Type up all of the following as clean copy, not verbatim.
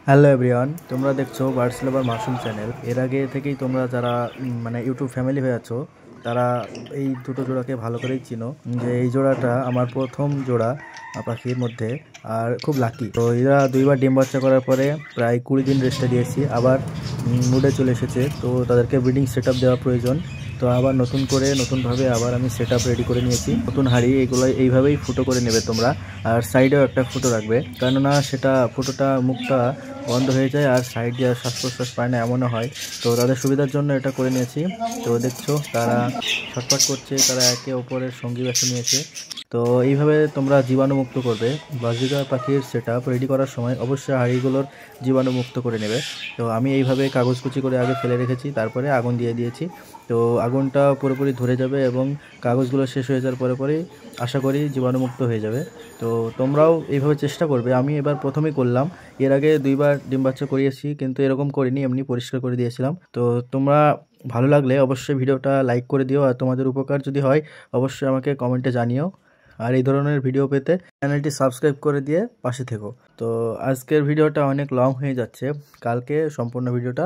Hello everyone, তোমরা দেখছো birds লাভার mushroom channel. এর আগে থেকেই তোমরা যারা মানে ইউটিউব ফ্যামিলি হয়ে আছো তারা এই দুটো জোড়াকে ভালো করেই চিনো, যে এই জোড়াটা আমার প্রথম জোড়া পাখির মধ্যে। আর খুব লাকি। তো এরা দুইবার ডিম বাচ্চা করার পরে প্রায় 20 দিন রেস্টে দিয়েছি, আবার মুডে চলে এসেছে। তো তাদেরকে ব্রিডিং সেট আপ দেওয়া প্রয়োজন। তো আবার নতুন করে নতুনভাবে আবার আমি সেট আপ রেডি করে নিয়েছি। নতুন হাঁড়ি এগুলো এইভাবেই ফুটো করে নেবে তোমরা। আর সাইডেও একটা ফুটো রাখবে, কেননা সেটা ফুটোটা মুখটা বন্ধ হয়ে যায় আর সাইড দিয়ে শ্বাস প্রশ্বাস পায় না, এমনও হয়। তো তাদের সুবিধার জন্য এটা করে নিয়েছি। তো দেখছো তারা ছটফট করছে, তারা একে অপরের সঙ্গী বেছে নিয়েছে। তো এইভাবে তোমরা জীবাণুমুক্ত করবে। বাজিগার পাখির সেট আপ রেডি করার সময় অবশ্যই হাঁড়িগুলোর জীবাণুমুক্ত করে নেবে। তো আমি এইভাবে কাগজ কুচি করে আগে ফেলে রেখেছি, তারপরে আগুন দিয়ে দিয়েছি। তো আগুনটা পুরোপুরি ধরে যাবে এবং কাগজগুলো শেষ হয়ে যাওয়ার পরে পরেই আশা করি জীবাণুমুক্ত হয়ে যাবে। তো তোমরাও এইভাবে চেষ্টা করবে। আমি এবার প্রথমেই করলাম, এর আগে দুইবার ডিম বাচ্চা করিয়েছি কিন্তু এরকম করিনি, এমনি পরিষ্কার করে দিয়েছিলাম। তো তোমরা ভালো লাগলে অবশ্যই ভিডিওটা লাইক করে দিও, আর তোমাদের উপকার যদি হয় অবশ্যই আমাকে কমেন্টে জানিও। আর এই ধরনের ভিডিও পেতে চ্যানেলটি সাবস্ক্রাইব করে দিয়ে পাশে থেকো। তো আজকের ভিডিওটা অনেক লং হয়ে যাচ্ছে, কালকে সম্পূর্ণ ভিডিওটা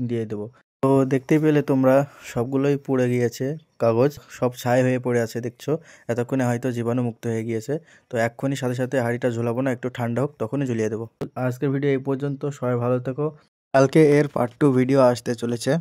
দিয়ে দেবো। তো দেখতেই পেলে তোমরা সবগুলোই পুড়ে গিয়েছে, কাগজ সব ছাই হয়ে পড়ে আছে দেখছো। এতক্ষণে হয়তো জীবাণু মুক্ত হয়ে গিয়েছে। তো এক্ষুনি সাথে সাথে হাঁড়িটা ঝোলাবো না, একটু ঠান্ডা হোক তখনই ঝুলিয়ে দেবো। আজকের ভিডিও এই পর্যন্ত, সবাই ভালো থেকো। কালকে এর পার্ট 2 ভিডিও আসতে চলেছে।